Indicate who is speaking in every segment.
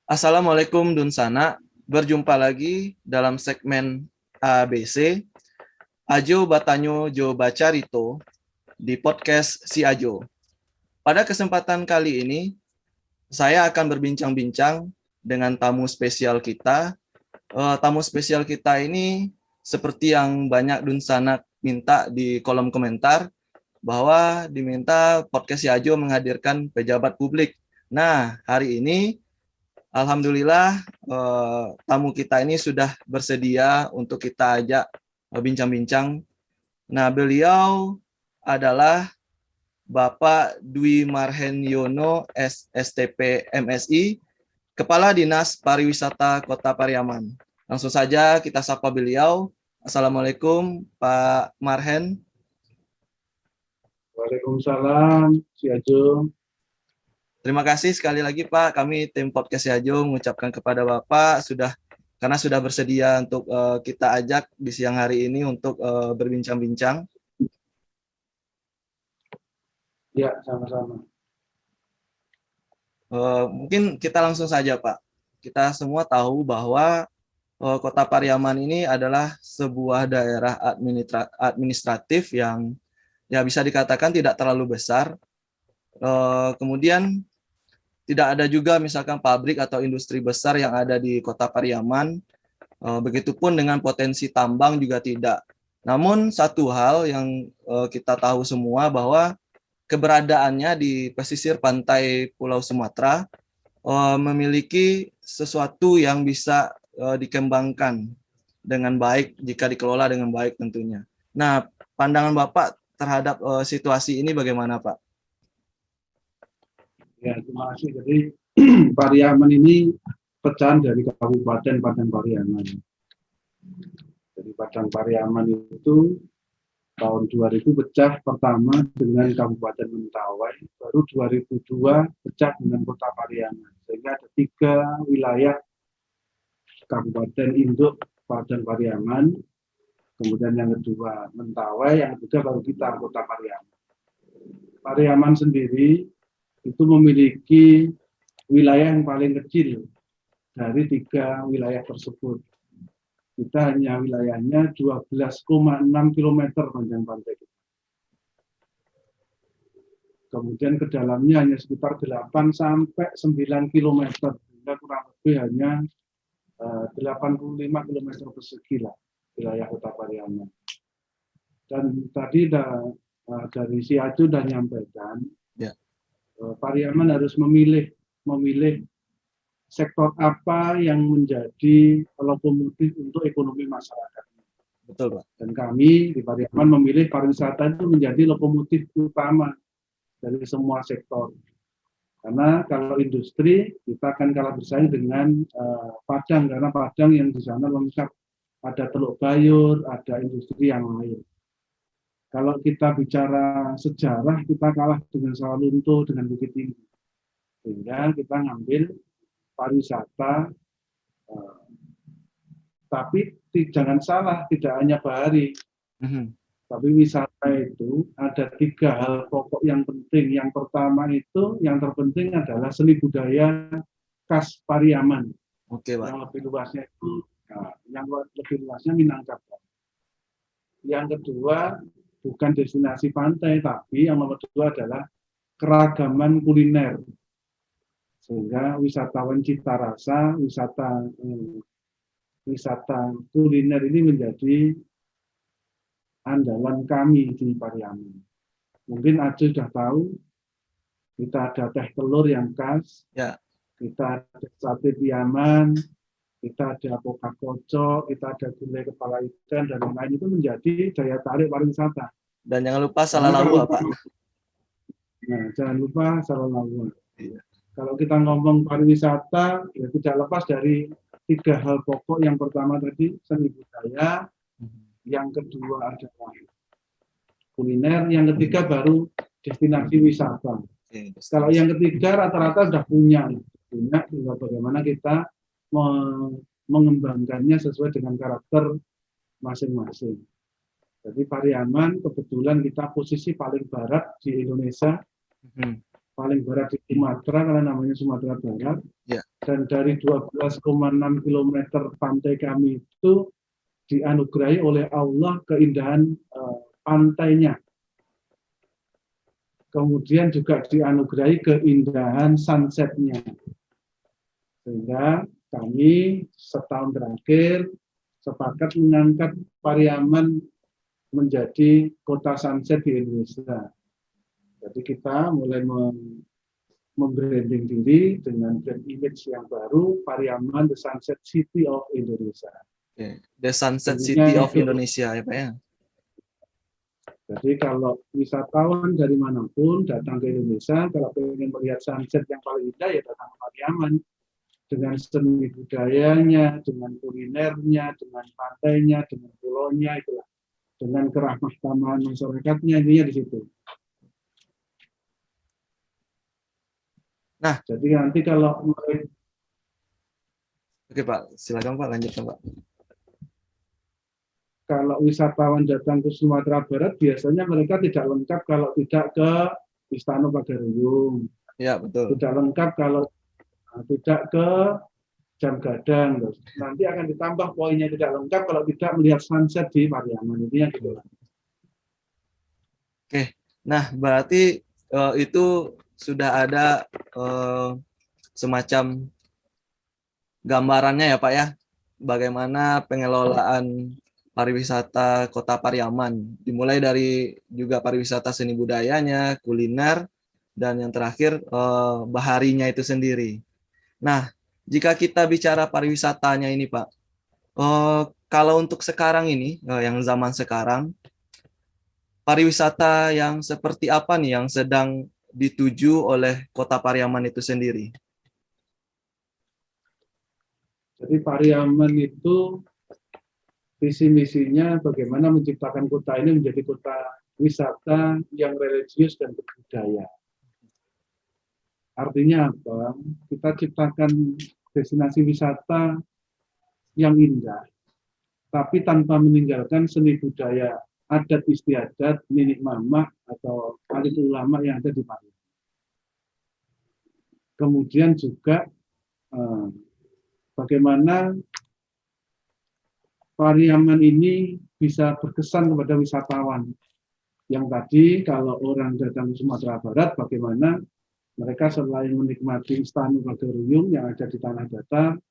Speaker 1: Assalamualaikum Dunsana, berjumpa lagi dalam segmen ABC, Ajo Batanyo Jo Bacarito, di podcast Si Ajo. Pada kesempatan kali ini, saya akan berbincang-bincang dengan tamu spesial kita. Tamu spesial kita ini, seperti yang banyak Dunsana minta di kolom komentar, bahwa diminta podcast Si Ajo menghadirkan pejabat publik. Nah, hari ini Alhamdulillah tamu kita ini sudah bersedia untuk kita ajak bincang-bincang. Nah, beliau adalah Bapak Dwi Marhendiono STP MSI, Kepala Dinas Pariwisata Kota Pariaman. Langsung saja kita sapa beliau. Assalamualaikum Pak Marhen.
Speaker 2: Waalaikumsalam, Si Ajo.
Speaker 1: Terima kasih sekali lagi Pak, kami tim Podcast Si Ajo mengucapkan kepada Bapak karena sudah bersedia untuk kita ajak di siang hari ini untuk berbincang-bincang.
Speaker 2: Ya, sama-sama.
Speaker 1: Mungkin kita langsung saja Pak. Kita semua tahu bahwa Kota Pariaman ini adalah sebuah daerah administratif yang ya bisa dikatakan tidak terlalu besar. Kemudian tidak ada juga misalkan pabrik atau industri besar yang ada di Kota Pariaman. Begitupun dengan potensi tambang juga tidak. Namun satu hal yang kita tahu semua bahwa keberadaannya di pesisir pantai Pulau Sumatera memiliki sesuatu yang bisa dikembangkan dengan baik jika dikelola dengan baik tentunya. Nah, pandangan Bapak terhadap situasi ini bagaimana Pak?
Speaker 2: Ya, terima kasih. Jadi Pariaman ini pecahan dari Kabupaten Padang Pariaman. Jadi Padang Pariaman itu tahun 2000 pecah pertama dengan Kabupaten Mentawai, baru 2002 pecah dengan Kota Pariaman. Sehingga ada 3 wilayah Kabupaten Induk Padang Pariaman, kemudian yang kedua Mentawai, yang ketiga baru kita Kota Pariaman. Pariaman sendiri itu memiliki wilayah yang paling kecil dari 3 wilayah tersebut. Kita hanya wilayahnya 12,6 km panjang pantai. Kemudian ke dalamnya hanya sekitar 8 sampai 9 km, sehingga kurang lebih hanya 85 km persegi lah wilayah Kota Pariaman. Dan tadi dari Si Ajo sudah menyampaikan, ya. Pariaman harus memilih sektor apa yang menjadi lokomotif untuk ekonomi masyarakat.
Speaker 1: Betul Pak.
Speaker 2: Dan kami di Pariaman memilih pariwisata itu menjadi lokomotif utama dari semua sektor. Karena kalau industri kita akan kalah bersaing dengan Padang, karena Padang yang di sana lengkap, ada Teluk Bayur, ada industri yang lain. Kalau kita bicara sejarah, kita kalah dengan Sawalunto, dengan Bukit Tinggi. Sehingga kita ngambil pariwisata, tapi jangan salah, tidak hanya bahari. Tapi wisata itu ada 3 hal pokok yang penting. Yang pertama itu, yang terpenting adalah seni budaya khas Pariaman.
Speaker 1: Oke, Pak.
Speaker 2: Yang lebih luasnya itu, yang lebih luasnya Minangkabau. Yang kedua, bukan destinasi pantai, tapi yang nomor 2 adalah keragaman kuliner. Sehingga wisatawan cita rasa, wisata kuliner ini menjadi andalan kami di Pariaman. Mungkin Ajo sudah tahu, kita ada teh telur yang khas, ya. Kita ada sate Piaman, kita ada pokak kocok, kita ada gulai kepala ikan, dan lain-lain itu menjadi daya tarik pariwisata.
Speaker 1: Dan jangan lupa Salalaua, Pak.
Speaker 2: Nah, jangan lupa Salalaua. Iya. Kalau kita ngomong pariwisata, ya tidak lepas dari 3 hal pokok. Yang pertama tadi seni budaya, yang kedua adalah kuliner, yang ketiga baru destinasi wisata. Kalau yang ketiga rata-rata sudah punya, tinggal bagaimana kita mengembangkannya sesuai dengan karakter masing-masing. Jadi Pariaman kebetulan kita posisi paling barat di Indonesia, paling barat di Sumatera, karena namanya Sumatera Barat.
Speaker 1: Ya.
Speaker 2: Dan dari 12,6 km pantai kami itu dianugerahi oleh Allah keindahan pantainya. Kemudian juga dianugerahi keindahan sunsetnya. Sehingga kami setahun terakhir sepakat mengangkat Pariaman menjadi kota sunset di Indonesia. Jadi kita mulai membranding diri dengan brand image yang baru, Pariaman The Sunset City of Indonesia.
Speaker 1: Okay. The Sunset
Speaker 2: Jadinya
Speaker 1: City of
Speaker 2: itu,
Speaker 1: Indonesia ya Pak ya.
Speaker 2: jadi kalau wisatawan dari manapun datang ke Indonesia, kalau ingin melihat sunset yang paling indah ya datang ke Pariaman. Dengan seni budayanya, dengan kulinernya, dengan pantainya, dengan pulaunya, itulah. Dengan keramah-tamahan masyarakatnya, intinya di situ.
Speaker 1: Nah,
Speaker 2: jadi nanti kalau
Speaker 1: oke Pak, silakan Pak, lanjutkan Pak.
Speaker 2: Kalau wisatawan datang ke Sumatera Barat, biasanya mereka tidak lengkap kalau tidak ke Istana Pagaruyung.
Speaker 1: Ya, betul.
Speaker 2: Tidak lengkap kalau tidak ke Jam Gadang. Nanti akan ditambah poinnya tidak lengkap kalau tidak melihat sunset di Pariaman. Intinya gitu.
Speaker 1: Oke, nah berarti itu sudah ada semacam gambarannya ya Pak ya, bagaimana pengelolaan pariwisata Kota Pariaman, dimulai dari juga pariwisata seni budayanya, kuliner, dan yang terakhir baharinya itu sendiri. Nah, jika kita bicara pariwisatanya ini Pak, kalau untuk sekarang ini, yang zaman sekarang, pariwisata yang seperti apa nih yang sedang dituju oleh Kota Pariaman itu sendiri?
Speaker 2: Jadi Pariaman itu visi misinya bagaimana menciptakan kota ini menjadi kota wisata yang religius dan berbudaya. Artinya apa? Kita ciptakan destinasi wisata yang indah, tapi tanpa meninggalkan seni budaya adat istiadat, nenek mama atau alim ulama yang ada di Pariaman. Kemudian juga bagaimana Pariaman ini bisa berkesan kepada wisatawan. Yang tadi kalau orang datang ke Sumatera Barat, bagaimana mereka selain menikmati Istana Pagaruyung yang ada di tanah datar,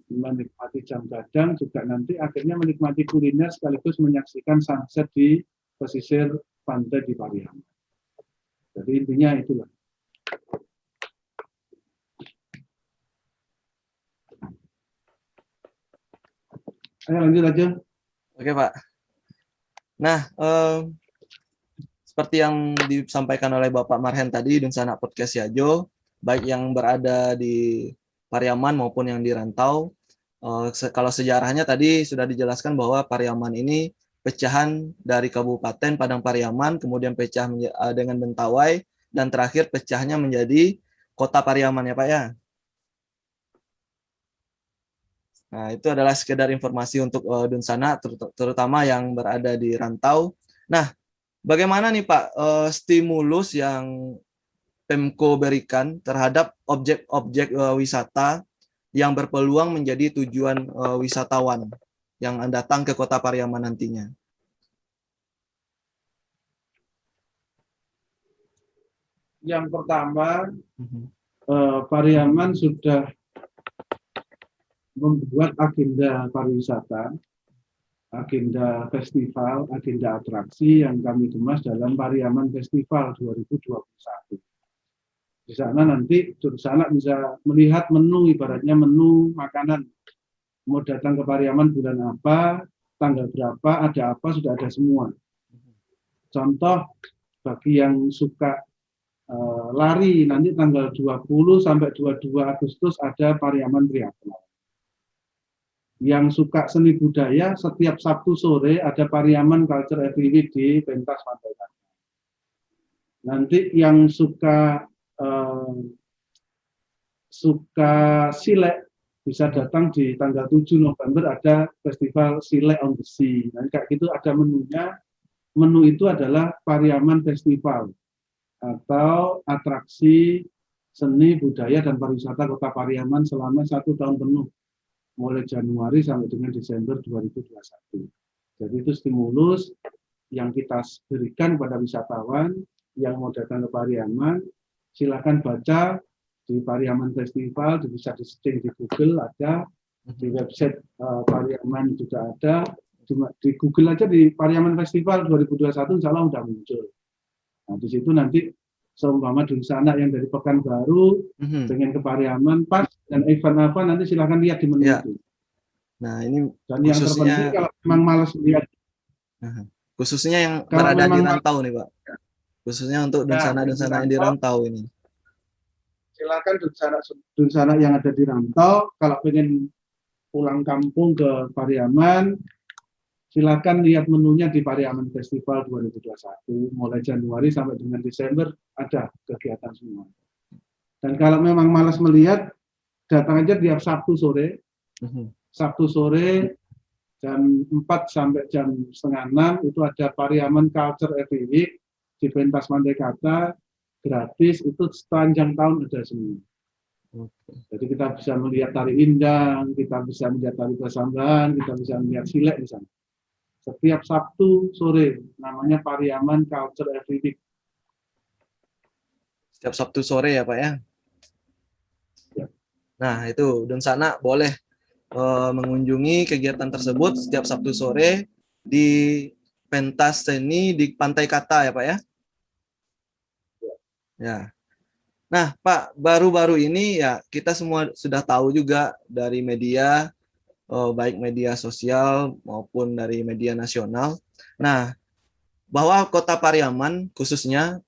Speaker 2: menikmati Jam Gadang, juga nanti akhirnya menikmati kuliner sekaligus menyaksikan sunset di pesisir pantai di Pariaman. Jadi intinya itulah. Ayo lanjut aja.
Speaker 1: Oke Pak. Nah, seperti yang disampaikan oleh Bapak Marhen tadi, Dunsana Podcast Siajo, baik yang berada di Pariaman maupun yang di rantau, kalau sejarahnya tadi sudah dijelaskan bahwa Pariaman ini pecahan dari Kabupaten Padang Pariaman, kemudian pecah dengan Mentawai, dan terakhir pecahnya menjadi Kota Pariaman ya Pak ya. Nah, itu adalah sekedar informasi untuk Dunsana, terutama yang berada di rantau. Nah, bagaimana nih Pak stimulus yang Pemko berikan terhadap objek-objek wisata yang berpeluang menjadi tujuan wisatawan yang datang ke Kota Pariaman nantinya?
Speaker 2: Yang pertama, Pariaman sudah membuat agenda pariwisata, agenda festival, agenda atraksi yang kami kemas dalam Pariaman Festival 2021. Di sana nanti Dunsana bisa melihat menu, ibaratnya menu makanan. Mau datang ke Pariaman bulan apa, tanggal berapa, ada apa, sudah ada semua. Contoh, bagi yang suka lari, nanti tanggal 20 sampai 22 Agustus ada Pariaman Triathlon. Yang suka seni budaya, setiap Sabtu sore ada Pariaman Culture Every Week di pentas Pantai Tanjung. Nanti yang suka silek bisa datang di tanggal 7 November ada Festival Silek on the Sea. Nah, kayak gitu ada menunya. Menu itu adalah Pariaman Festival. atau atraksi seni, budaya, dan pariwisata Kota Pariaman selama 1 tahun penuh, mulai Januari sampai dengan Desember 2021. Jadi itu stimulus yang kita berikan kepada wisatawan yang mau datang ke Pariaman. Silakan baca di Pariaman Festival, bisa di-searching di Google, ada di website Pariaman juga ada, di Google aja di Pariaman Festival 2021 insya Allah sudah muncul. Nah, di situ nanti seumpama Dunsana yang dari Pekanbaru pengen ke Pariaman pas dan event apa nanti silakan lihat di menu itu.
Speaker 1: Nah, ini
Speaker 2: dan yang terpenting kalau memang malas lihat,
Speaker 1: khususnya yang berada di rantau nih Pak, khususnya untuk Dunsana-Dunsana yang di rantau ini.
Speaker 2: Silakan Dunsana yang ada di rantau, kalau pengen pulang kampung ke Pariaman, silakan lihat menunya di Pariaman Festival 2021, mulai Januari sampai dengan Desember ada kegiatan semua. Dan kalau memang malas melihat, datang aja tiap Sabtu sore. Sabtu sore jam 4 sampai jam setengah 6 itu ada Pariaman Culture Every Week di pentas Pantai Kata, gratis, itu sepanjang tahun ada semua. Jadi kita bisa melihat tari indang, kita bisa melihat tari Pasambahan, kita bisa melihat silek di sana. Setiap Sabtu sore, namanya Pariaman Culture Every Week.
Speaker 1: Setiap Sabtu sore ya Pak ya?
Speaker 2: Ya.
Speaker 1: Nah itu, Dunsana boleh mengunjungi kegiatan tersebut setiap Sabtu sore di pentas seni di Pantai Kata ya Pak ya? Ya. Nah Pak, baru-baru ini ya kita semua sudah tahu juga dari media, baik media sosial maupun dari media nasional. Nah, bahwa Kota Pariaman khususnya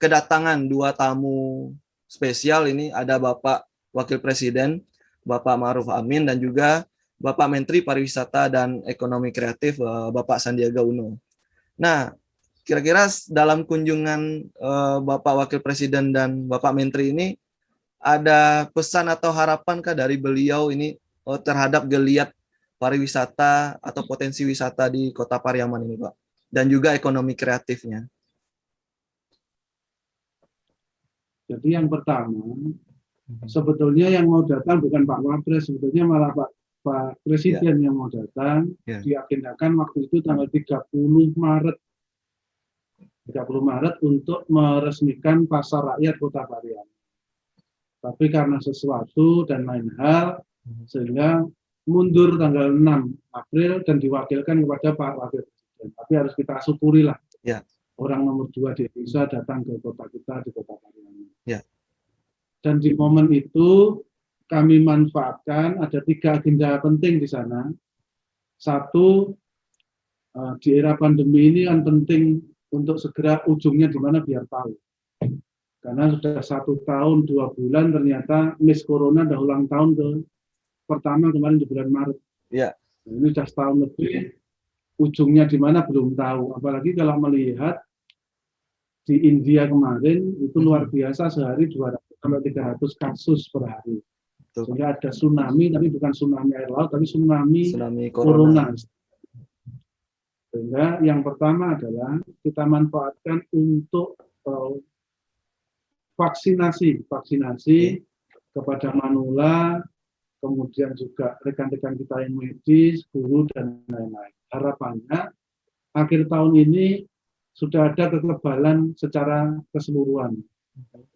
Speaker 1: kedatangan 2 tamu spesial ini, ada Bapak Wakil Presiden Bapak Ma'ruf Amin dan juga Bapak Menteri Pariwisata dan Ekonomi Kreatif Bapak Sandiaga Uno. Nah, kira-kira dalam kunjungan Bapak Wakil Presiden dan Bapak Menteri ini ada pesan atau harapankah dari beliau ini terhadap geliat pariwisata atau potensi wisata di Kota Pariaman ini, Pak, dan juga ekonomi kreatifnya?
Speaker 2: Jadi yang pertama, sebetulnya yang mau datang bukan Pak Wapres, sebetulnya malah Pak Presiden yang mau datang, diagendakan waktu itu tanggal 30 Maret untuk meresmikan Pasar Rakyat Kota Pariaman. Tapi karena sesuatu dan lain hal, sehingga mundur tanggal 6 April dan diwakilkan kepada Pak Wakil Presiden. Tapi harus kita syukurilah.
Speaker 1: Ya.
Speaker 2: Orang nomor 2 di Indonesia datang ke kota kita, di Kota Pariaman.
Speaker 1: Ya.
Speaker 2: Dan di momen itu kami manfaatkan ada 3 agenda penting di sana. Satu, di era pandemi ini kan penting untuk segera ujungnya di mana biar tahu. Karena sudah 1 tahun 2 bulan ternyata Miss Corona dah ulang tahun pertama kemarin di bulan Maret.
Speaker 1: Ya.
Speaker 2: Ini sudah setahun lebih, ujungnya di mana belum tahu. Apalagi kalau melihat di India kemarin itu luar biasa, sehari 200 sampai 300 kasus per hari. Sehingga ada tsunami, tapi bukan tsunami air laut, tapi tsunami corona. Sehingga yang pertama adalah kita manfaatkan untuk vaksinasi kepada manula, kemudian juga rekan-rekan kita yang medis, guru, dan lain-lain. Harapannya akhir tahun ini sudah ada kekebalan secara keseluruhan.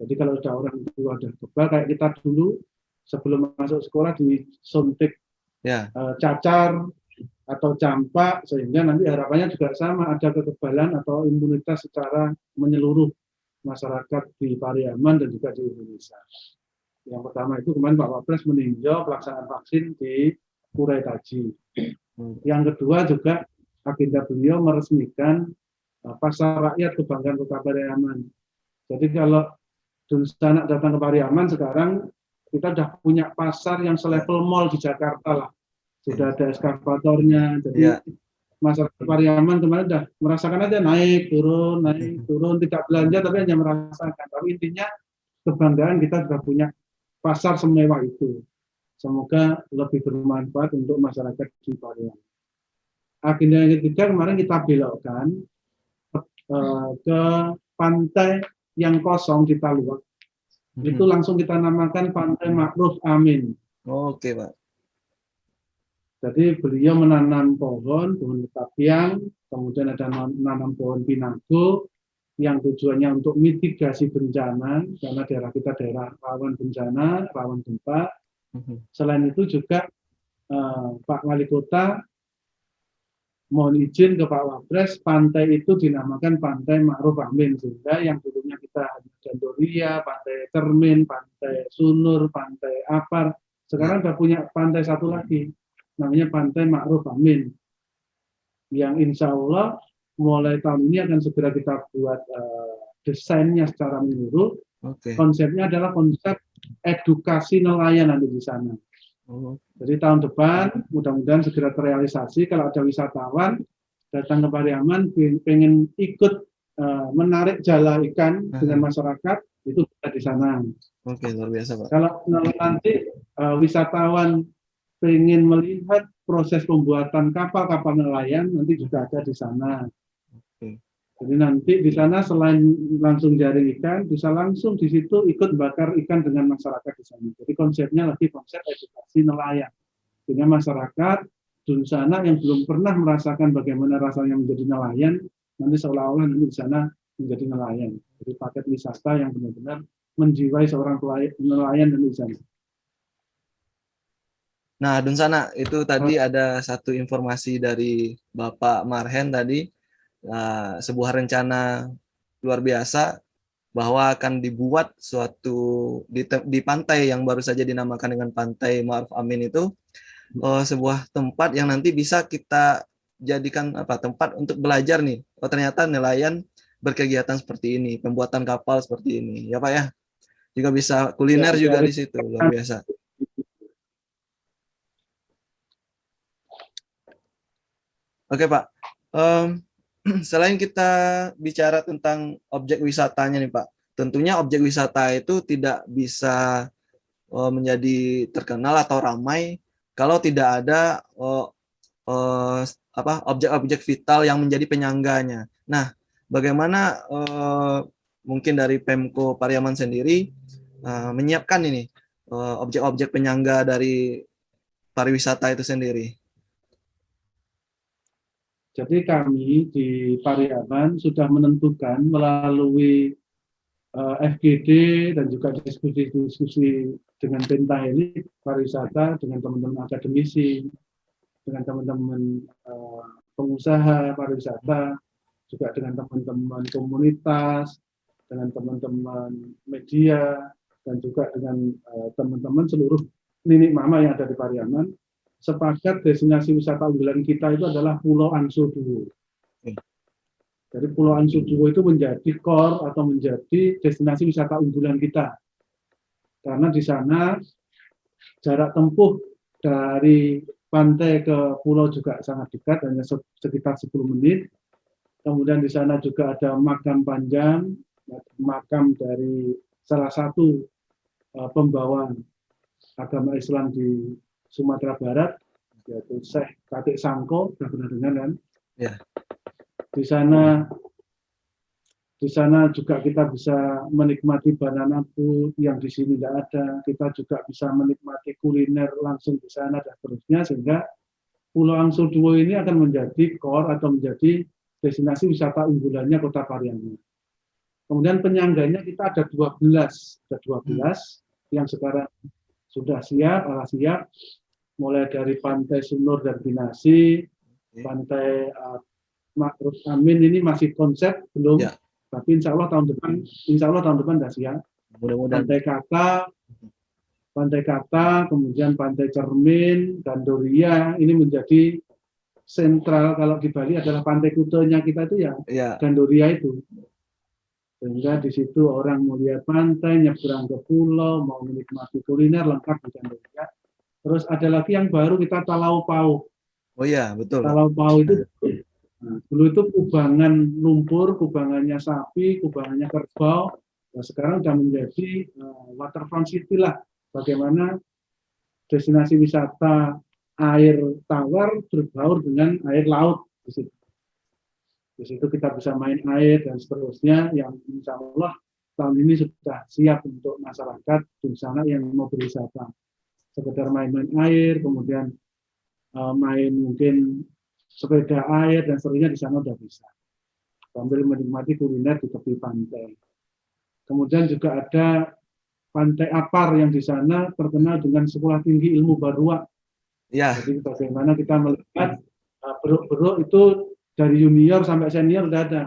Speaker 2: Jadi kalau sudah orang tua sudah kebal, kayak kita dulu sebelum masuk sekolah disuntik cacar atau campak, sehingga nanti harapannya juga sama, ada kekebalan atau imunitas secara menyeluruh masyarakat di Pariaman dan juga di Indonesia. Yang pertama itu kemarin Pak Wapres meninjau pelaksanaan vaksin di Kurai Taji. Yang kedua juga agenda beliau meresmikan Pasar Rakyat Kebanggaan Kota Pariaman. Jadi kalau Dunsana datang ke Pariaman sekarang kita sudah punya pasar yang selevel mall di Jakarta lah. Sudah ada eskavatornya. Jadi masyarakat Pariaman kemarin sudah merasakan aja naik turun, tidak belanja tapi hanya merasakan. Tapi intinya kebanggaan kita sudah punya pasar semewah itu. Semoga lebih bermanfaat untuk masyarakat di Pariaman. Agenda yang ketiga kemarin kita belokkan ke pantai yang kosong kita luak, itu langsung kita namakan Pantai Ma'ruf Amin.
Speaker 1: Oke, Pak.
Speaker 2: Jadi beliau menanam pohon ketapiang, kemudian ada menanam pohon pinago, yang tujuannya untuk mitigasi bencana, karena daerah kita daerah rawan bencana, rawan gempa. Selain itu juga Pak Wali Kota mohon izin ke Pak Wapres, pantai itu dinamakan Pantai Ma'ruf Amin, sehingga yang dulunya kita hanya Gandoria, Pantai Cermin, Pantai Sunur, Pantai Apar, sekarang sudah punya pantai satu lagi, namanya Pantai Ma'ruf Amin, yang insya Allah mulai tahun ini akan segera kita buat desainnya secara menyeluruh. Konsepnya adalah konsep edukasi nelayan nanti di sana. Jadi tahun depan mudah-mudahan segera terrealisasi. Kalau ada wisatawan datang ke Pariaman pengen ikut menarik jala ikan dengan masyarakat, itu bisa di sana.
Speaker 1: Oke, luar biasa, Pak.
Speaker 2: Kalau nanti wisatawan pengen melihat proses pembuatan kapal-kapal nelayan, nanti juga ada di sana. Jadi nanti di sana selain langsung jaring ikan, bisa langsung di situ ikut bakar ikan dengan masyarakat di sana. Jadi konsepnya lagi konsep edukasi nelayan. Sehingga masyarakat di sana yang belum pernah merasakan bagaimana rasanya menjadi nelayan, nanti seolah-olah nanti di sana menjadi nelayan. Jadi paket wisata yang benar-benar menjiwai seorang nelayan di sana.
Speaker 1: Nah, Dunsana, itu tadi ada satu informasi dari Bapak Marhen tadi, sebuah rencana luar biasa bahwa akan dibuat suatu di pantai yang baru saja dinamakan dengan Pantai Ma'ruf Amin itu sebuah tempat yang nanti bisa kita jadikan tempat untuk belajar nih. Oh, ternyata nelayan berkegiatan seperti ini, pembuatan kapal seperti ini, ya Pak ya. Juga bisa kuliner juga di situ, luar biasa. Oke Pak. Selain kita bicara tentang objek wisatanya nih Pak, tentunya objek wisata itu tidak bisa menjadi terkenal atau ramai kalau tidak ada objek-objek vital yang menjadi penyangganya. Nah, bagaimana mungkin dari Pemko Pariaman sendiri menyiapkan ini objek-objek penyangga dari pariwisata itu sendiri?
Speaker 2: Jadi kami di Pariaman sudah menentukan melalui FGD dan juga diskusi-diskusi dengan Penta ini pariwisata dengan teman-teman akademisi, dengan teman-teman pengusaha pariwisata, juga dengan teman-teman komunitas, dengan teman-teman media, dan juga dengan teman-teman seluruh ninik mama yang ada di Pariaman. Sepakat destinasi wisata unggulan kita itu adalah Pulau Ansoduo. Jadi Pulau Ansoduo itu menjadi core atau menjadi destinasi wisata unggulan kita. Karena di sana jarak tempuh dari pantai ke pulau juga sangat dekat, hanya sekitar 10 menit. Kemudian di sana juga ada makam panjang, makam dari salah satu pembawa agama Islam di Sumatera Barat, yaitu Syekh Katik Sangko, sudah pernah dengar kan?
Speaker 1: Ya.
Speaker 2: Di sana juga kita bisa menikmati banana boat yang di sini tidak ada. Kita juga bisa menikmati kuliner langsung di sana dan seterusnya, sehingga Pulau Ansoduo ini akan menjadi core atau menjadi destinasi wisata unggulannya Kota Pariaman. Kemudian penyangganya kita ada 12 yang sekarang sudah siap, mulai dari Pantai Sunur dan Binasi, Pantai Ma'ruf Amin ini masih konsep belum, tapi insya Allah tahun depan sudah siap. Pantai Kata, kemudian Pantai Cermin, Gandoria, ini menjadi sentral. Kalau di Bali adalah pantai kutenya kita itu ya Gandoria itu. Sehingga di situ orang mau lihat pantai, nyebrang ke pulau, mau menikmati kuliner lengkap di Gandoria. Terus ada lagi yang baru kita Talau Pau.
Speaker 1: Oh iya, betul.
Speaker 2: Talau Pau itu dulu itu kubangan lumpur, kubangannya sapi, kubangannya kerbau. Nah, sekarang sudah menjadi waterfront city lah. Bagaimana destinasi wisata air tawar berbaur dengan air laut di situ. Di situ kita bisa main air dan seterusnya, yang insya Allah tahun ini sudah siap untuk masyarakat di sana yang mau berwisata. Sekedar main-main air, kemudian main mungkin sepeda air dan seterusnya di sana udah bisa. Sambil menikmati kuliner di tepi pantai. Kemudian juga ada Pantai Apar yang di sana terkenal dengan Sekolah Tinggi Ilmu Barua.
Speaker 1: Ya.
Speaker 2: Jadi bagaimana kita melihat beruk-beruk itu dari junior sampai senior udah ada.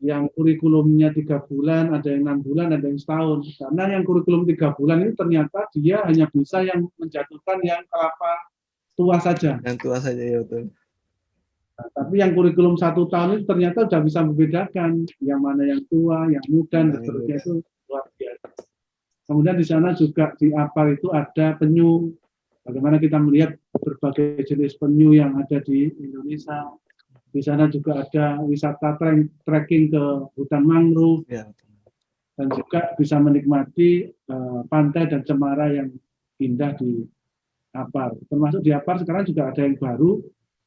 Speaker 2: Yang kurikulumnya 3 bulan, ada yang 6 bulan, ada yang setahun. Karena yang kurikulum 3 bulan itu ternyata dia hanya bisa yang menjatuhkan yang kelapa tua saja.
Speaker 1: Yang tua saja, ya betul.
Speaker 2: Nah, tapi yang kurikulum 1 tahun itu ternyata sudah bisa membedakan yang mana yang tua, yang muda, dan seterusnya itu luar biasa. Kemudian di sana juga di Apar itu ada penyu. Bagaimana kita melihat berbagai jenis penyu yang ada di Indonesia. Di sana juga ada wisata trekking ke hutan mangrove.
Speaker 1: Ya.
Speaker 2: Dan juga bisa menikmati pantai dan cemara yang indah di Apar. Termasuk di Apar sekarang juga ada yang baru.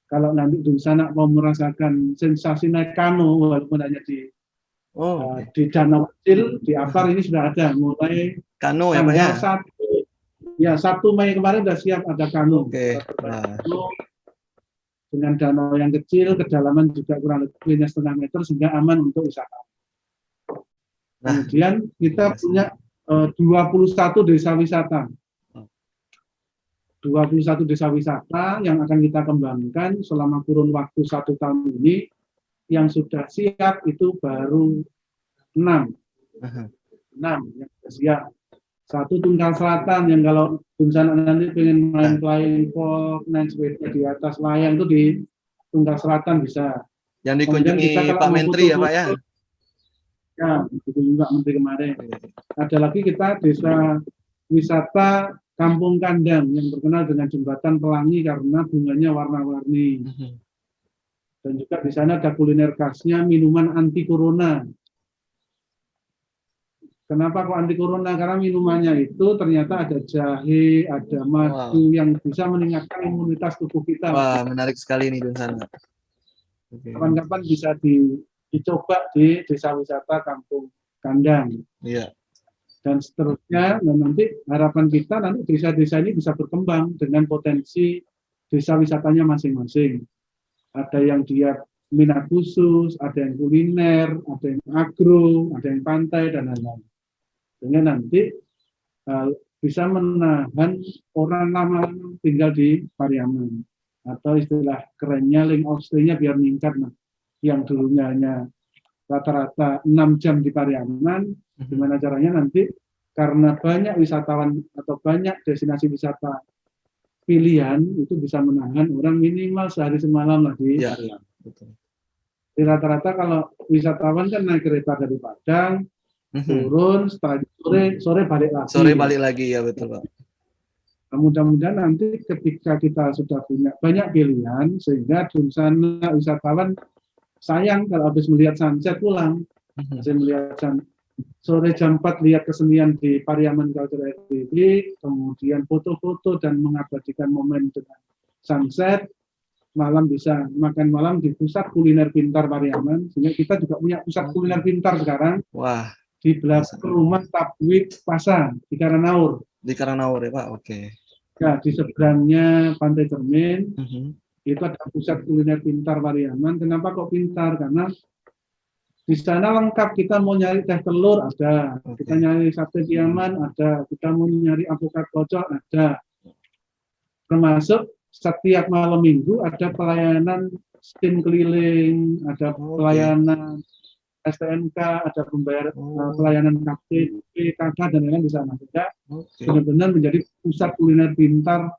Speaker 2: Kalau nanti di sana mau merasakan sensasi naik kano, walaupun hanya di danau kecil, di Apar ini sudah ada. Mulai
Speaker 1: kano ya Pak ya?
Speaker 2: 1 Mei kemarin sudah siap ada kano.
Speaker 1: Nah.
Speaker 2: Dengan danau yang kecil, kedalaman juga kurang lebih 1,5 meter, sehingga aman untuk wisata. Kemudian kita punya 21 desa wisata. 21 desa wisata yang akan kita kembangkan selama kurun waktu 1 tahun ini. Yang sudah siap itu baru 6. 6 yang sudah siap. 1 Tunggal Selatan yang kalau Dunsana nanti pengen main flying fox, naik sepeda di atas layang itu di Tunggal Selatan bisa.
Speaker 1: Yang dikunjungi Pak Menteri ya Pak ya?
Speaker 2: Ya, itu juga Menteri kemarin. Ada lagi kita desa wisata Kampung Kandang yang terkenal dengan jembatan pelangi karena bunganya warna-warni. Dan juga di sana ada kuliner khasnya minuman anti corona. Kenapa kok anti corona? Karena minumannya itu ternyata ada jahe, ada madu yang bisa meningkatkan imunitas tubuh kita.
Speaker 1: Wah, menarik sekali nih Dunsana.
Speaker 2: Kapan-kapan bisa dicoba di desa wisata Kampung Kandang.
Speaker 1: Iya.
Speaker 2: Dan seterusnya, dan nanti harapan kita nanti desa-desa ini bisa berkembang dengan potensi desa wisatanya masing-masing. Ada yang dia minat khusus, ada yang kuliner, ada yang agro, ada yang pantai, dan lain-lain. Sehingga nanti bisa menahan orang lama tinggal di Pariaman. Atau istilah kerennya link of stay-nya biar meningkat. Nah, yang dulunya hanya rata-rata 6 jam di Pariaman, gimana caranya nanti karena banyak wisatawan atau banyak destinasi wisata pilihan itu bisa menahan orang minimal sehari semalam lagi
Speaker 1: ya,
Speaker 2: Pariaman.
Speaker 1: Betul.
Speaker 2: Di rata-rata kalau wisatawan kan naik kereta dari Padang, turun, setelah sore balik lagi.
Speaker 1: Sore balik lagi ya betul Pak.
Speaker 2: Mudah-mudahan nanti ketika kita sudah punya banyak pilihan sehingga Dunsana wisatawan sayang kalau habis melihat sunset pulang. Saya melihat sore jam 4 lihat kesenian di Pariaman Cultural Activity, kemudian foto-foto dan mengabadikan momen dengan sunset. Malam bisa makan malam di pusat kuliner pintar Pariaman, sehingga kita juga punya pusat kuliner pintar sekarang.
Speaker 1: Wah.
Speaker 2: Di belakang rumah Tabwik Pasang di Karanaur.
Speaker 1: Di Karanaur ya Pak, oke.
Speaker 2: Ya, di seberangnya Pantai Cermin, itu ada pusat kuliner pintar Pariaman. Kenapa kok pintar? Karena di sana lengkap, kita mau nyari teh telur ada, kita nyari sate Piaman ada, kita mau nyari alpukat kocok ada. Termasuk setiap malam minggu ada pelayanan STIM keliling, ada pelayanan STNK, ada pelayanan KTP, KK, dan lain-lain di sana. Sehingga benar-benar menjadi pusat kuliner pintar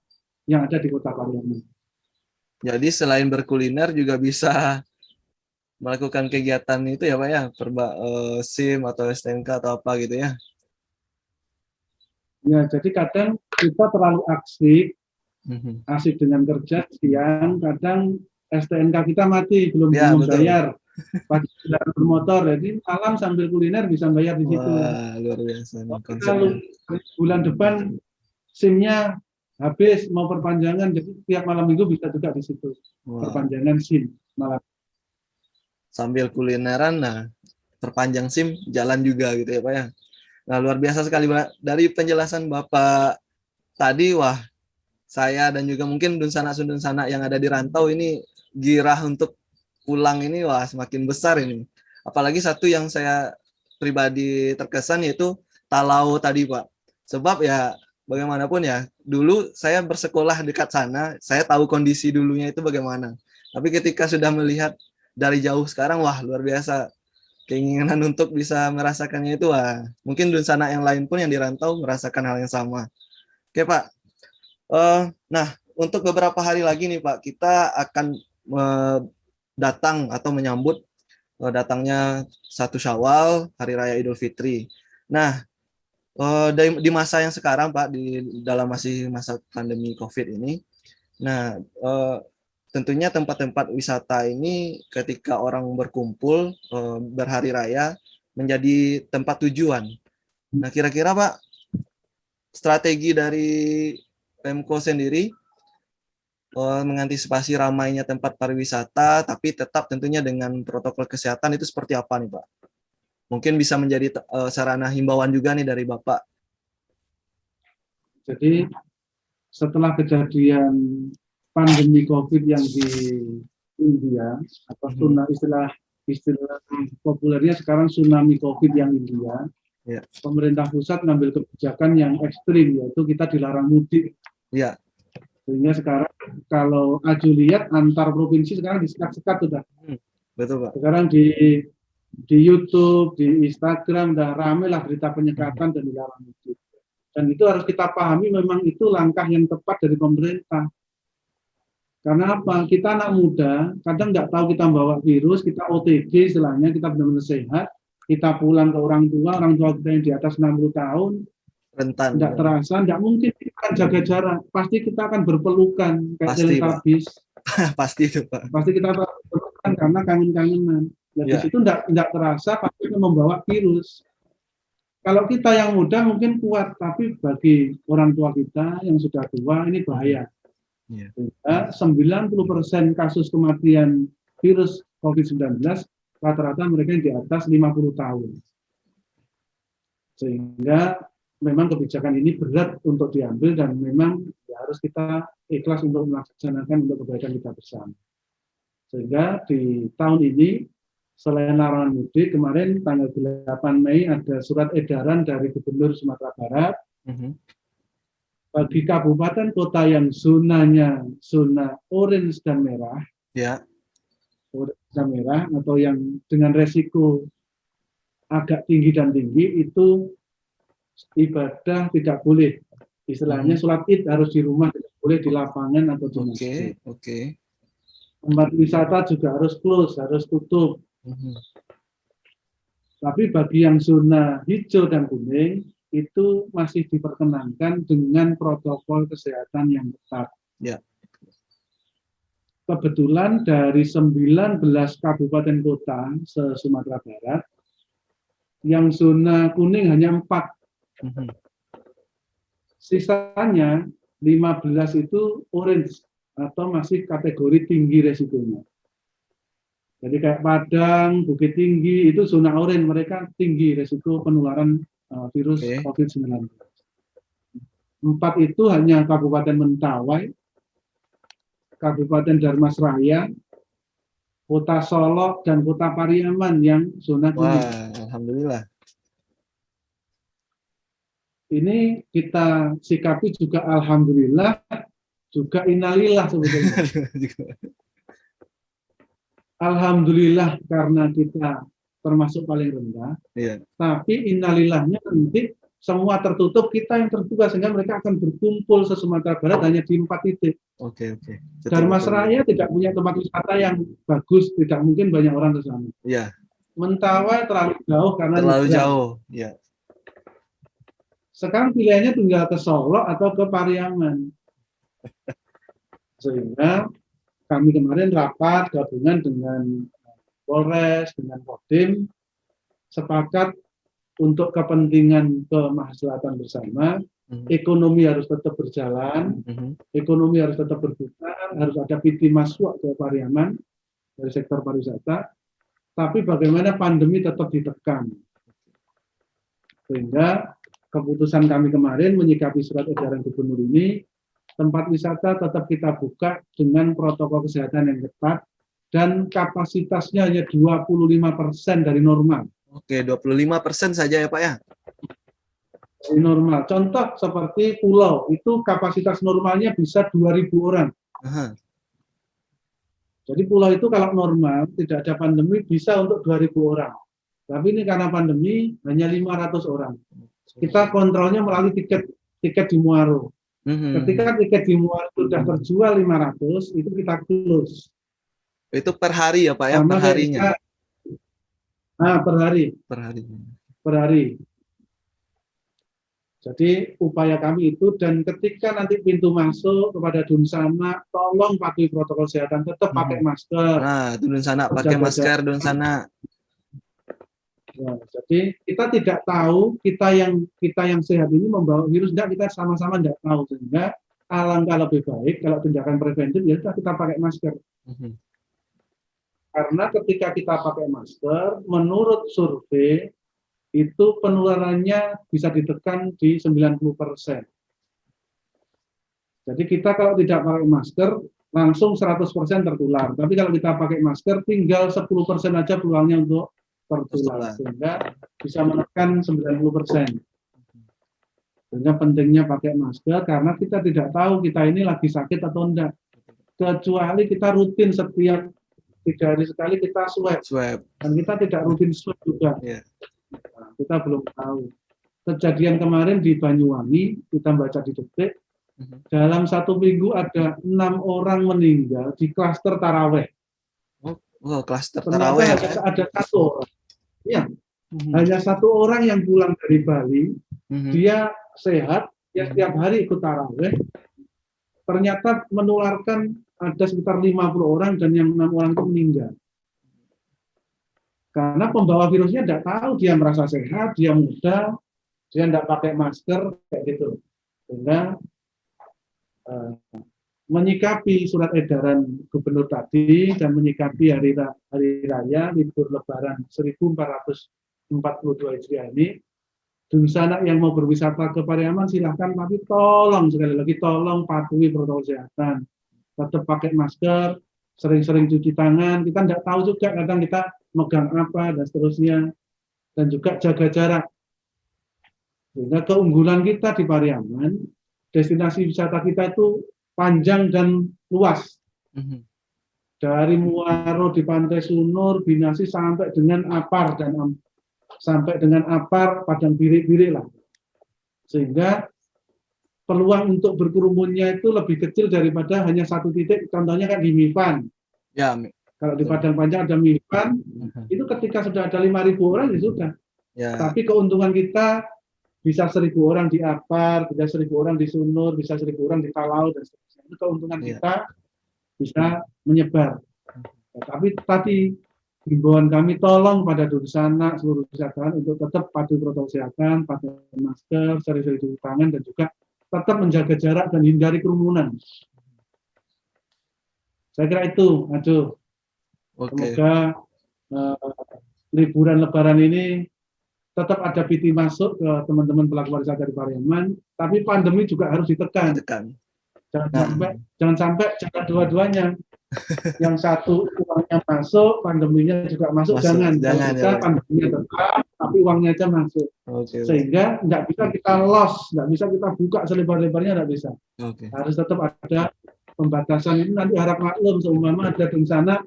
Speaker 2: yang ada di Kota Pariaman.
Speaker 1: Jadi selain berkuliner juga bisa melakukan kegiatan itu ya Pak ya, SIM atau STNK atau apa gitu ya?
Speaker 2: Ya, jadi kadang kita terlalu asik dengan kerja siang, kadang STNK kita mati, belum bayar. Pagi sudah bermotor, jadi malam sambil kuliner bisa bayar di situ.
Speaker 1: Wah, luar biasa.
Speaker 2: Lalu bulan depan SIM-nya habis, mau perpanjangan, jadi tiap malam minggu bisa juga di situ. Perpanjangan SIM malam.
Speaker 1: Sambil kulineran, nah perpanjang SIM jalan juga gitu ya Pak ya. Nah, luar biasa sekali Pak. Dari penjelasan Bapak tadi, wah, saya dan juga mungkin dunsana-dunsana yang ada di rantau ini girah untuk pulang ini, wah, semakin besar ini. Apalagi satu yang saya pribadi terkesan yaitu Talau tadi Pak. Sebab ya bagaimanapun ya, dulu saya bersekolah dekat sana, saya tahu kondisi dulunya itu bagaimana. Tapi ketika sudah melihat dari jauh sekarang, wah, luar biasa. Keinginan untuk bisa merasakannya itu, wah, mungkin dunsana yang lain pun yang dirantau merasakan hal yang sama. Oke Pak. Nah, untuk beberapa hari lagi nih Pak, kita akan datang atau menyambut datangnya 1 Syawal, Hari Raya Idul Fitri. Nah, di masa yang sekarang Pak, di dalam masih masa pandemi COVID ini, nah, tentunya tempat-tempat wisata ini ketika orang berkumpul berhari raya menjadi tempat tujuan. Nah, kira-kira Pak, strategi dari Pemko sendiri mengantisipasi ramainya tempat pariwisata, tapi tetap tentunya dengan protokol kesehatan itu seperti apa nih Pak? Mungkin bisa menjadi sarana himbauan juga nih dari Bapak.
Speaker 2: Jadi setelah kejadian pandemi COVID yang di India, atau istilah populernya sekarang tsunami COVID yang India,
Speaker 1: Ya.
Speaker 2: pemerintah pusat mengambil kebijakan yang ekstrim, yaitu kita dilarang mudik.
Speaker 1: Ya.
Speaker 2: Sehingga sekarang kalau Aju lihat antar provinsi sekarang disekat-sekat sudah.
Speaker 1: Betul Pak.
Speaker 2: Sekarang di YouTube, di Instagram udah rame lah berita penyekatan dan dilarang mudik. Dan itu harus kita pahami, memang itu langkah yang tepat dari pemerintah. Karena apa? Kita anak muda, kadang nggak tahu kita bawa virus, kita OTG istilahnya, kita benar-benar sehat, kita pulang ke orang tua kita yang di atas 60 tahun,
Speaker 1: rentan.
Speaker 2: Nggak terasa, nggak mungkin kita akan jaga jarak. Pasti kita akan berpelukan kayak Teletubbies.
Speaker 1: Pasti itu Pak.
Speaker 2: Pasti kita berpelukan karena kangen-kangenan. Nah, di situ nggak terasa pasti membawa virus. Kalau kita yang muda mungkin kuat, tapi bagi orang tua kita yang sudah tua ini bahaya. Sehingga 90% kasus kematian virus COVID-19 rata-rata mereka yang di atas 50 tahun. Sehingga memang kebijakan ini berat untuk diambil dan memang ya harus kita ikhlas untuk melaksanakan untuk kebaikan kita bersama. Sehingga di tahun ini selain larangan mudik, kemarin tanggal 8 Mei ada surat edaran dari Gubernur Sumatera Barat bagi kabupaten kota yang zonanya zona orange dan merah, orange dan merah atau yang dengan resiko agak tinggi dan tinggi, itu ibadah tidak boleh. Istilahnya sholat id harus di rumah, tidak boleh di lapangan atau di masjid. Tempat wisata juga harus close, harus tutup. Tapi bagi yang zona hijau dan kuning itu masih diperkenankan dengan protokol kesehatan yang ketat. Kebetulan dari 19 kabupaten kota se-Sumatera Barat, yang zona kuning hanya 4. Sisanya 15 itu orange atau masih kategori tinggi resikonya. Jadi kayak Padang, Bukit Tinggi itu zona orange, mereka tinggi resiko penularan virus COVID-19. 4 itu hanya Kabupaten Mentawai, Kabupaten Darmasraya, Kota Solok, dan Kota Pariaman yang zona kuning.
Speaker 1: Wah, alhamdulillah.
Speaker 2: Ini kita sikapi juga alhamdulillah, juga innalillah sebetulnya. Alhamdulillah karena kita termasuk paling rendah, tapi innalillahnya nanti semua tertutup, kita yang terbuka, sehingga mereka akan berkumpul se-Sumatera Barat hanya di 4 titik. Darmasraya tidak punya tempat wisata yang bagus, tidak mungkin banyak orang ke sana. Mentawai terlalu jauh karena
Speaker 1: jauh.
Speaker 2: Sekarang pilihannya tinggal ke Solo atau ke Pariaman. Sehingga kami kemarin rapat gabungan dengan Polres, dengan Kodim, sepakat untuk kepentingan kemaslahatan bersama, ekonomi harus tetap berjalan, ekonomi harus tetap berputar, harus ada pintu masuk ke Pariaman dari sektor pariwisata, tapi bagaimana pandemi tetap ditekan. Sehingga keputusan kami kemarin menyikapi surat edaran gubernur ini, tempat wisata tetap kita buka dengan protokol kesehatan yang ketat dan kapasitasnya hanya 25% dari normal.
Speaker 1: Oke, 25% saja ya Pak ya?
Speaker 2: Dari normal. Contoh seperti pulau, itu kapasitas normalnya bisa 2.000 orang.
Speaker 1: Aha.
Speaker 2: Jadi pulau itu kalau normal, tidak ada pandemi, bisa untuk 2.000 orang. Tapi ini karena pandemi, hanya 500 orang. Kita kontrolnya melalui tiket di Muaro. Ketika tiket di Muaro sudah terjual 500, itu kita close.
Speaker 1: Itu per hari ya Pak ya?
Speaker 2: Sama
Speaker 1: Per harinya?
Speaker 2: Per hari. Per hari. Jadi upaya kami itu, dan ketika nanti pintu masuk kepada Dunsana, tolong patuhi protokol kesehatan, tetap pakai masker.
Speaker 1: Nah, Dunsana pakai masker, Dunsana.
Speaker 2: Ya, jadi kita tidak tahu kita yang sehat ini membawa virus enggak, kita sama-sama enggak tahu, sehingga alangkah lebih baik kalau tindakan preventif ya kita pakai masker. Karena ketika kita pakai masker, menurut survei itu penularannya bisa ditekan di 90%. Jadi kita kalau tidak pakai masker langsung 100% tertular. Tapi kalau kita pakai masker tinggal 10% aja peluangnya untuk tertular, sehingga bisa menekan 90%. Sehingga pentingnya pakai masker karena kita tidak tahu kita ini lagi sakit atau enggak. Kecuali kita rutin setiap 3 hari sekali kita swab. Dan kita tidak rutin swab juga. Nah, kita belum tahu. Kejadian kemarin di Banyuwangi, kita baca di Detik, dalam 1 minggu ada 6 orang meninggal di klaster taraweh.
Speaker 1: Oh, klaster taraweh.
Speaker 2: Ada 1 orang. Ya, hanya 1 orang yang pulang dari Bali, dia sehat, dia setiap hari ikut taraweh, ternyata menularkan ada sekitar 50 orang dan yang 6 orang itu meninggal. Karena pembawa virusnya tidak tahu, dia merasa sehat, dia muda, dia tidak pakai masker, kayak gitu. Sehingga menyikapi surat edaran gubernur tadi dan menyikapi hari raya libur Lebaran 1442 Hijriah ini, Dunsana yang mau berwisata ke Pariaman silahkan, tapi tolong sekali lagi tolong patuhi protokol kesehatan, tetap pakai masker, sering-sering cuci tangan. Kita tidak tahu juga kadang kita megang apa dan seterusnya, dan juga jaga jarak. Sehingga keunggulan kita di Pariaman, destinasi wisata kita itu panjang dan luas. Dari Muaro di Pantai Sunur, Binasi sampai dengan Apar Padang Birik lah. Sehingga peluang untuk berkerumunnya itu lebih kecil daripada hanya 1 titik. Contohnya kan di Mipan.
Speaker 1: Ya,
Speaker 2: kalau di Padang Panjang ada Mipan, itu ketika sudah ada 5.000 orang ya sudah. Tapi keuntungan kita bisa 1.000 orang di Apar, bisa 1.000 orang di Sunur, bisa 1.000 orang di Talau, dan seterusnya. Itu keuntungan kita bisa menyebar. Tapi tadi himbauan kami tolong pada Dunsana seluruh wisatawan untuk tetap patuhi protokol kesehatan, pakai masker, sering-sering cuci tangan, dan juga tetap menjaga jarak dan hindari kerumunan. Saya kira itu, Aduh. Semoga liburan Lebaran ini tetap ada PT masuk ke teman-teman pelaku pariwisata di Pariaman, tapi pandemi juga harus ditekan. Jangan sampai jangan dua-duanya. Yang satu uangnya masuk, pandeminya juga masuk. Jangan kita pandeminya tetap, tapi uangnya aja masuk. Sehingga nggak bisa kita loss, nggak bisa kita buka selebar-lebarnya, nggak bisa. Harus tetap ada pembatasan. Ini nanti harap maklum, seumpama ada Dunsana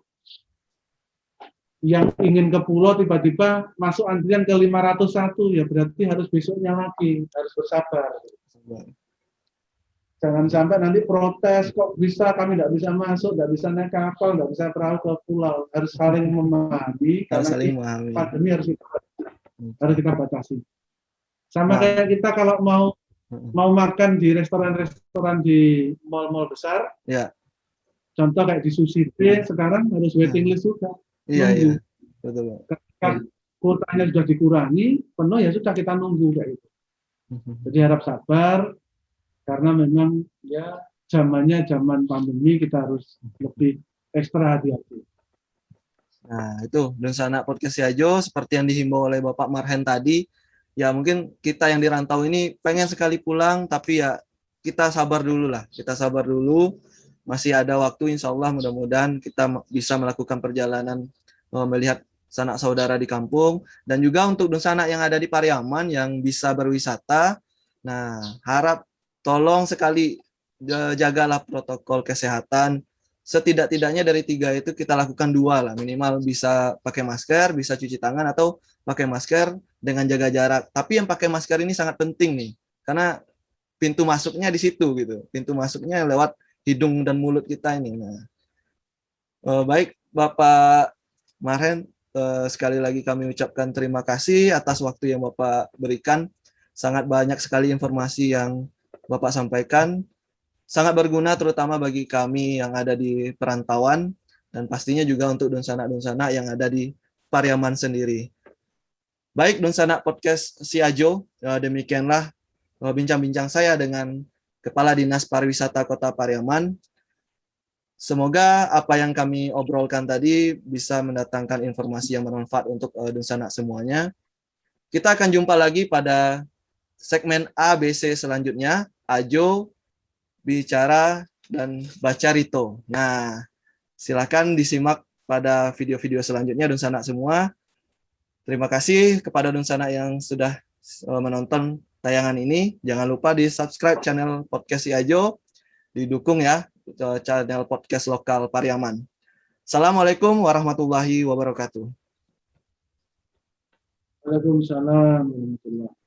Speaker 2: yang ingin ke pulau tiba-tiba masuk antrian ke 501, ya berarti harus besoknya lagi, harus bersabar. Jangan sampai nanti protes, kok bisa kami tidak bisa masuk, tidak bisa naik kapal, tidak bisa perahu ke pulau. Harus saling memahami, karena pandemi harus kita batasi. Sama kayak kita kalau mau makan di restoran-restoran di mall-mall besar, contoh kayak di Sushi Day, sekarang harus waiting list juga.
Speaker 1: Iya, betul.
Speaker 2: Ketika kuotanya sudah dikurangi, penuh ya sudah kita nunggu kayak gitu. Jadi harap sabar, karena memang ya zamannya zaman pandemi, kita harus lebih ekstra hati-hati.
Speaker 1: Nah, itu Dunsana Podcast Si Ajo seperti yang dihimbau oleh Bapak Marhen tadi. Ya mungkin kita yang di rantau ini pengen sekali pulang, tapi ya kita sabar dulu lah. Kita sabar dulu. Masih ada waktu, insya Allah mudah-mudahan kita bisa melakukan perjalanan melihat sanak saudara di kampung. Dan juga untuk Dunsana yang ada di Pariaman yang bisa berwisata. Nah, harap tolong sekali jagalah protokol kesehatan. Setidak-tidaknya dari 3 itu kita lakukan 2 lah, minimal bisa pakai masker, bisa cuci tangan, atau pakai masker dengan jaga jarak. Tapi yang pakai masker ini sangat penting nih, karena pintu masuknya di situ gitu, pintu masuknya lewat hidung dan mulut kita ini. Nah, baik Bapak Marhen, sekali lagi kami ucapkan terima kasih atas waktu yang Bapak berikan. Sangat banyak sekali informasi yang Bapak sampaikan, sangat berguna terutama bagi kami yang ada di perantauan dan pastinya juga untuk Dunsana-Dunsana yang ada di Pariaman sendiri. Baik Dunsana Podcast Si Ajo, demikianlah bincang-bincang saya dengan Kepala Dinas Pariwisata Kota Pariaman. Semoga apa yang kami obrolkan tadi bisa mendatangkan informasi yang bermanfaat untuk Dunsana semuanya. Kita akan jumpa lagi pada segmen ABC selanjutnya, Ajo bicara dan baca Rito. Nah, silakan disimak pada video-video selanjutnya Dunsana semua. Terima kasih kepada Dunsana yang sudah menonton tayangan ini. Jangan lupa di subscribe channel Podcast Si Ajo, didukung ya channel podcast lokal Pariaman. Assalamualaikum warahmatullahi wabarakatuh.
Speaker 2: Waalaikumsalam warahmatullahi wabarakatuh.